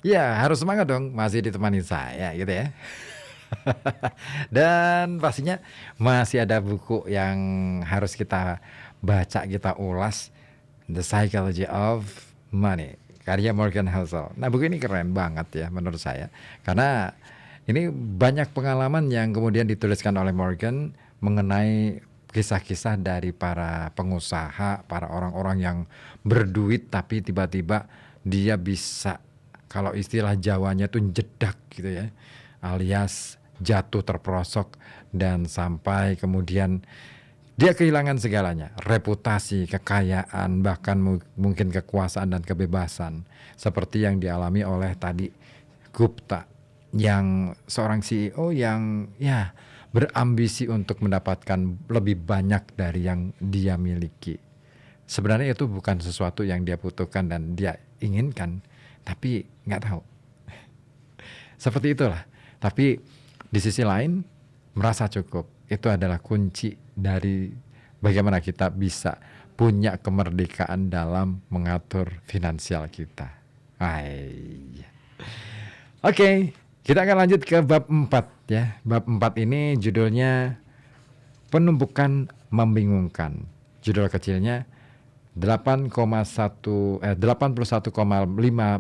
Ya, harus semangat dong, masih ditemani saya gitu ya. Dan pastinya masih ada buku yang harus kita baca, kita ulas, The Psychology of Money, karya Morgan Housel. Nah, buku ini keren banget ya menurut saya, karena ini banyak pengalaman yang kemudian dituliskan oleh Morgan mengenai kisah-kisah dari para pengusaha, para orang-orang yang berduit tapi tiba-tiba dia bisa, kalau istilah Jawanya tuh jedak gitu ya, alias jatuh terperosok dan sampai kemudian dia kehilangan segalanya, reputasi, kekayaan, bahkan mungkin kekuasaan dan kebebasan, seperti yang dialami oleh tadi Gupta, yang seorang CEO yang ya berambisi untuk mendapatkan lebih banyak dari yang dia miliki. Sebenarnya itu bukan sesuatu yang dia butuhkan dan dia inginkan, tapi nggak tahu. Seperti itulah. Tapi di sisi lain merasa cukup. Itu adalah kunci dari bagaimana kita bisa punya kemerdekaan dalam mengatur finansial kita. Hai. Oke, kita akan lanjut ke bab 4 ya. Bab 4 ini judulnya penumpukan membingungkan. Judul kecilnya 81,5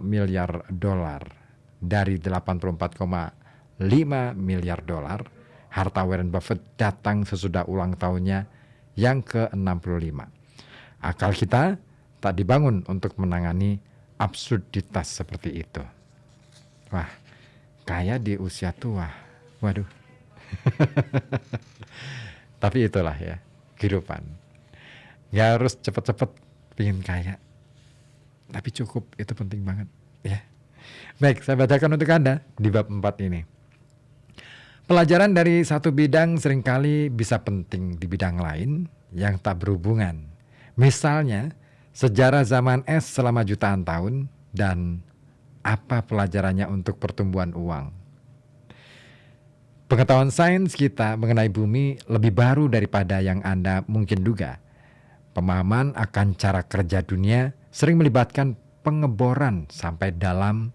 miliar dolar dari 84,5 miliar dolar. Harta Warren Buffett datang sesudah ulang tahunnya yang ke-65. Akal kita tak dibangun untuk menangani absurditas seperti itu. Wah, kaya di usia tua. Waduh. Tapi itulah ya, kehidupan. Gak harus cepet-cepet pengen kaya, tapi cukup, itu penting banget ya. Baik, saya bacakan untuk Anda di bab 4 ini. Pelajaran dari satu bidang seringkali bisa penting di bidang lain yang tak berhubungan. Misalnya, sejarah zaman es selama jutaan tahun dan apa pelajarannya untuk pertumbuhan uang. Pengetahuan sains kita mengenai bumi lebih baru daripada yang Anda mungkin duga. Pemahaman akan cara kerja dunia sering melibatkan pengeboran sampai dalam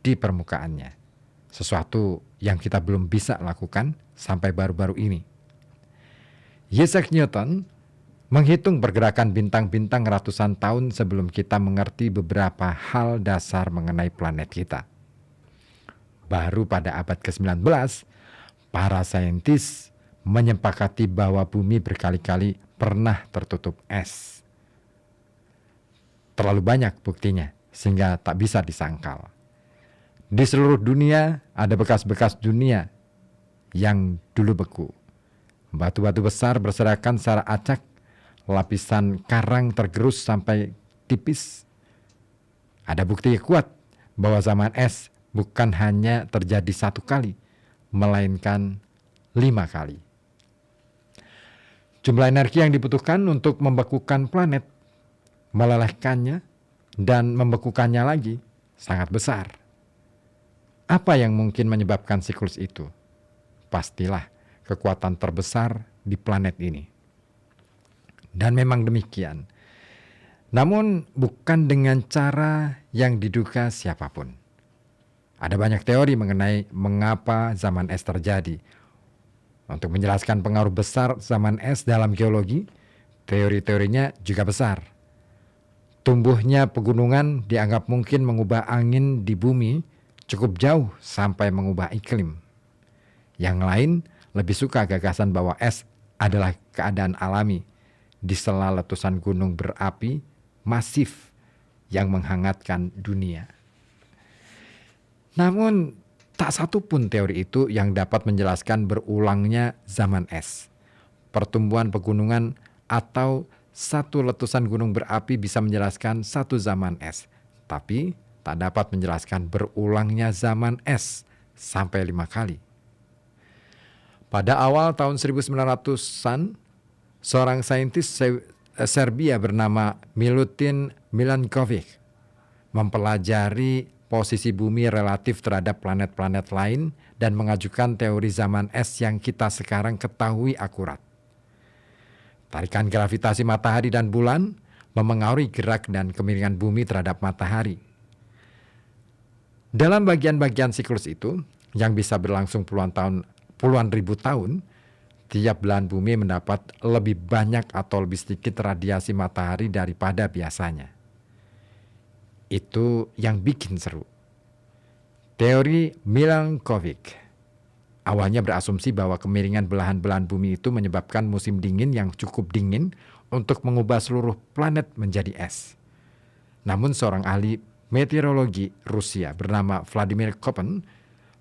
di permukaannya. Sesuatu yang kita belum bisa lakukan sampai baru-baru ini. Isaac Newton menghitung pergerakan bintang-bintang ratusan tahun sebelum kita mengerti beberapa hal dasar mengenai planet kita. Baru pada abad ke-19, para saintis menyepakati bahwa bumi berkali-kali pernah tertutup es. Terlalu banyak buktinya sehingga tak bisa disangkal. Di seluruh dunia ada bekas-bekas dunia yang dulu beku. Batu-batu besar berserakan secara acak, lapisan karang tergerus sampai tipis. Ada bukti kuat bahwa zaman es bukan hanya terjadi satu kali, melainkan 5 kali. Jumlah energi yang dibutuhkan untuk membekukan planet, melelehkannya, dan membekukannya lagi sangat besar. Apa yang mungkin menyebabkan siklus itu? Pastilah kekuatan terbesar di planet ini. Dan memang demikian. Namun bukan dengan cara yang diduga siapapun. Ada banyak teori mengenai mengapa zaman es terjadi. Untuk menjelaskan pengaruh besar zaman es dalam geologi, teori-teorinya juga besar. Tumbuhnya pegunungan dianggap mungkin mengubah angin di bumi cukup jauh sampai mengubah iklim. Yang lain lebih suka gagasan bahwa es adalah keadaan alami di sela letusan gunung berapi masif yang menghangatkan dunia. Namun tak satu pun teori itu yang dapat menjelaskan berulangnya zaman es. Pertumbuhan pegunungan atau satu letusan gunung berapi bisa menjelaskan satu zaman es, tapi tak dapat menjelaskan berulangnya zaman es sampai 5 kali. Pada awal tahun 1900-an, seorang saintis Serbia bernama Milutin Milankovic mempelajari posisi bumi relatif terhadap planet-planet lain dan mengajukan teori zaman es yang kita sekarang ketahui akurat. Tarikan gravitasi matahari dan bulan memengaruhi gerak dan kemiringan bumi terhadap matahari. Dalam bagian-bagian siklus itu, yang bisa berlangsung puluhan ribu tahun, tiap belahan bumi mendapat lebih banyak atau lebih sedikit radiasi matahari daripada biasanya. Itu yang bikin seru. Teori Milankovic awalnya berasumsi bahwa kemiringan belahan-belahan bumi itu menyebabkan musim dingin yang cukup dingin untuk mengubah seluruh planet menjadi es. Namun seorang ahli meteorologi Rusia bernama Vladimir Koppen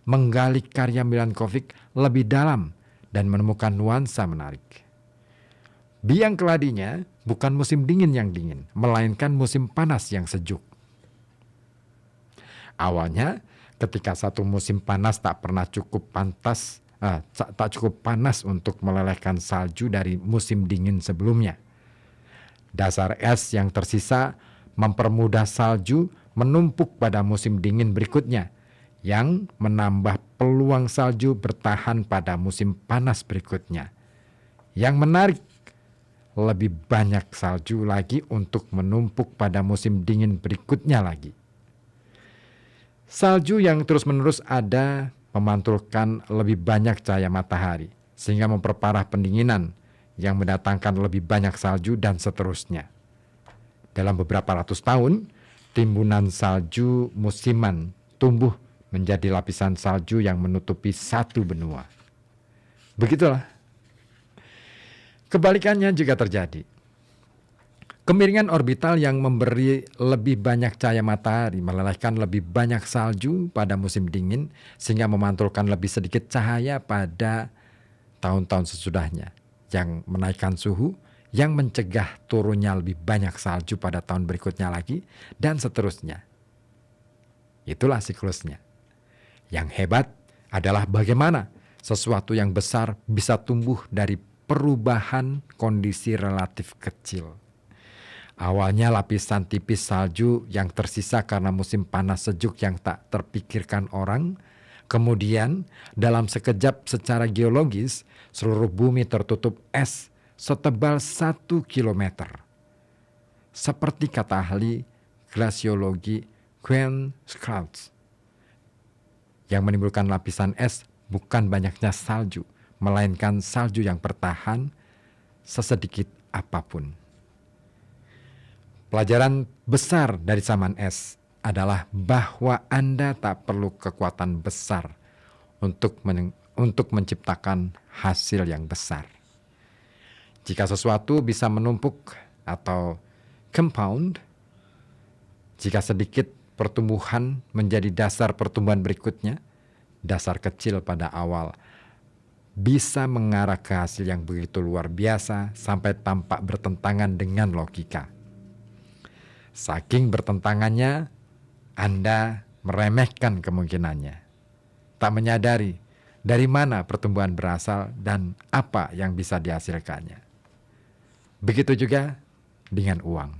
menggali karya Milankovic lebih dalam dan menemukan nuansa menarik. Biang keladinya bukan musim dingin yang dingin, melainkan musim panas yang sejuk. Awalnya, ketika satu musim panas tak cukup panas untuk melelehkan salju dari musim dingin sebelumnya. Dasar es yang tersisa mempermudah salju menumpuk pada musim dingin berikutnya, yang menambah peluang salju bertahan pada musim panas berikutnya. Yang menarik, lebih banyak salju lagi untuk menumpuk pada musim dingin berikutnya lagi. Salju yang terus-menerus ada memantulkan lebih banyak cahaya matahari, sehingga memperparah pendinginan yang mendatangkan lebih banyak salju dan seterusnya. Dalam beberapa ratus tahun, timbunan salju musiman tumbuh menjadi lapisan salju yang menutupi satu benua. Begitulah. Kebalikannya juga terjadi. Kemiringan orbital yang memberi lebih banyak cahaya matahari melelehkan lebih banyak salju pada musim dingin, sehingga memantulkan lebih sedikit cahaya pada tahun-tahun sesudahnya, yang menaikkan suhu, yang mencegah turunnya lebih banyak salju pada tahun berikutnya lagi, dan seterusnya. Itulah siklusnya. Yang hebat adalah bagaimana sesuatu yang besar bisa tumbuh dari perubahan kondisi relatif kecil. Awalnya lapisan tipis salju yang tersisa karena musim panas sejuk yang tak terpikirkan orang. Kemudian dalam sekejap secara geologis, seluruh bumi tertutup es setebal 1 kilometer. Seperti kata ahli glasiologi Gwen Scrouts, yang menimbulkan lapisan es bukan banyaknya salju, melainkan salju yang bertahan sesedikit apapun. Pelajaran besar dari zaman es adalah bahwa Anda tak perlu kekuatan besar untuk menciptakan hasil yang besar. Jika sesuatu bisa menumpuk atau compound, jika sedikit pertumbuhan menjadi dasar pertumbuhan berikutnya, dasar kecil pada awal bisa mengarah ke hasil yang begitu luar biasa sampai tampak bertentangan dengan logika. Saking bertentangannya, Anda meremehkan kemungkinannya, tak menyadari dari mana pertumbuhan berasal dan apa yang bisa dihasilkannya. Begitu juga dengan uang.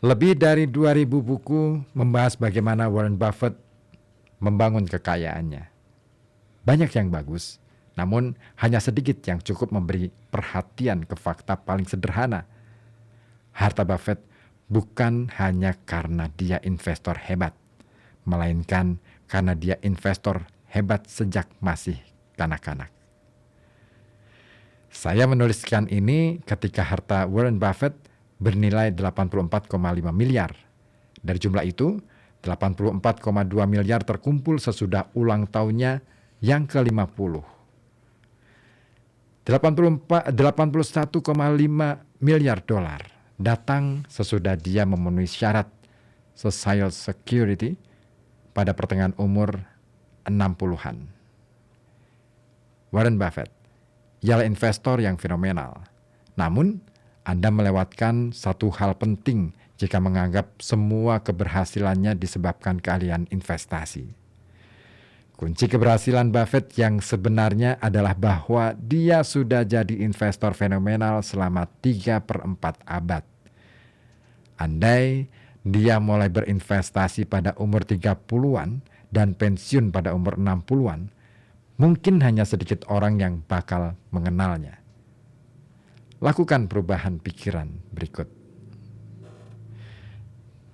Lebih dari 2.000 buku membahas bagaimana Warren Buffett membangun kekayaannya. Banyak yang bagus, namun hanya sedikit yang cukup memberi perhatian ke fakta paling sederhana. Harta Buffett bukan hanya karena dia investor hebat, melainkan karena dia investor hebat sejak masih kanak-kanak. Saya menuliskan ini ketika harta Warren Buffett bernilai 84,5 miliar. Dari jumlah itu, 84,2 miliar terkumpul sesudah ulang tahunnya yang ke-50. 81,5 miliar dolar datang sesudah dia memenuhi syarat Social Security pada pertengahan umur 60-an. Warren Buffett ialah investor yang fenomenal. Namun, Anda melewatkan satu hal penting jika menganggap semua keberhasilannya disebabkan keahlian investasi. Kunci keberhasilan Buffett yang sebenarnya adalah bahwa dia sudah jadi investor fenomenal selama 3/4 abad. Andai dia mulai berinvestasi pada umur 30-an dan pensiun pada umur 60-an, mungkin hanya sedikit orang yang bakal mengenalnya. Lakukan perubahan pikiran berikut.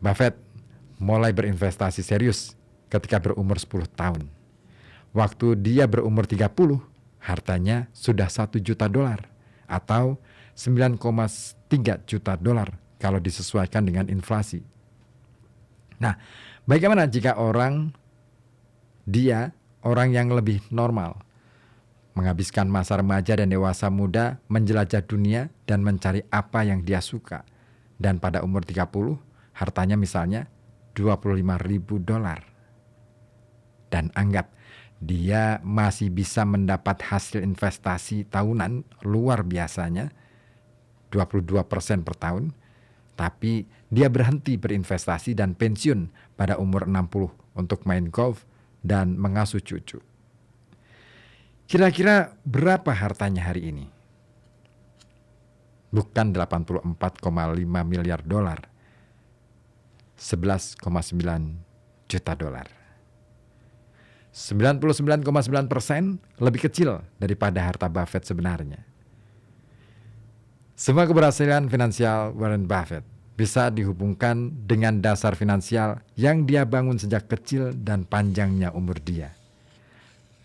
Buffett mulai berinvestasi serius ketika berumur 10 tahun. Waktu dia berumur 30, hartanya sudah 1 juta dolar atau 9,3 juta dolar kalau disesuaikan dengan inflasi. Nah, bagaimana jika orang yang lebih normal, menghabiskan masa remaja dan dewasa muda menjelajah dunia dan mencari apa yang dia suka. Dan pada umur 30, hartanya misalnya 25.000 dolar. Dan anggap dia masih bisa mendapat hasil investasi tahunan luar biasanya 22% per tahun, tapi dia berhenti berinvestasi dan pensiun pada umur 60 untuk main golf dan mengasuh cucu. Kira-kira berapa hartanya hari ini? Bukan 84,5 miliar dolar, 11,9 juta dolar. 99,9% lebih kecil daripada harta Buffett sebenarnya. Semua keberhasilan finansial Warren Buffett bisa dihubungkan dengan dasar finansial yang dia bangun sejak kecil dan panjangnya umur dia.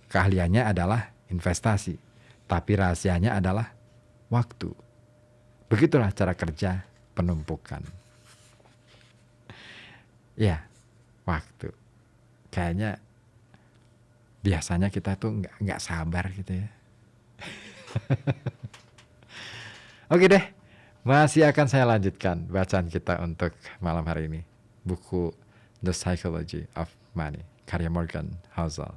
Keahliannya adalah investasi, tapi rahasianya adalah waktu. Begitulah cara kerja penumpukan. Ya, waktu. Kayaknya biasanya kita tuh nggak sabar gitu ya. Oke deh, masih akan saya lanjutkan bacaan kita untuk malam hari ini. Buku The Psychology of Money, karya Morgan Housel.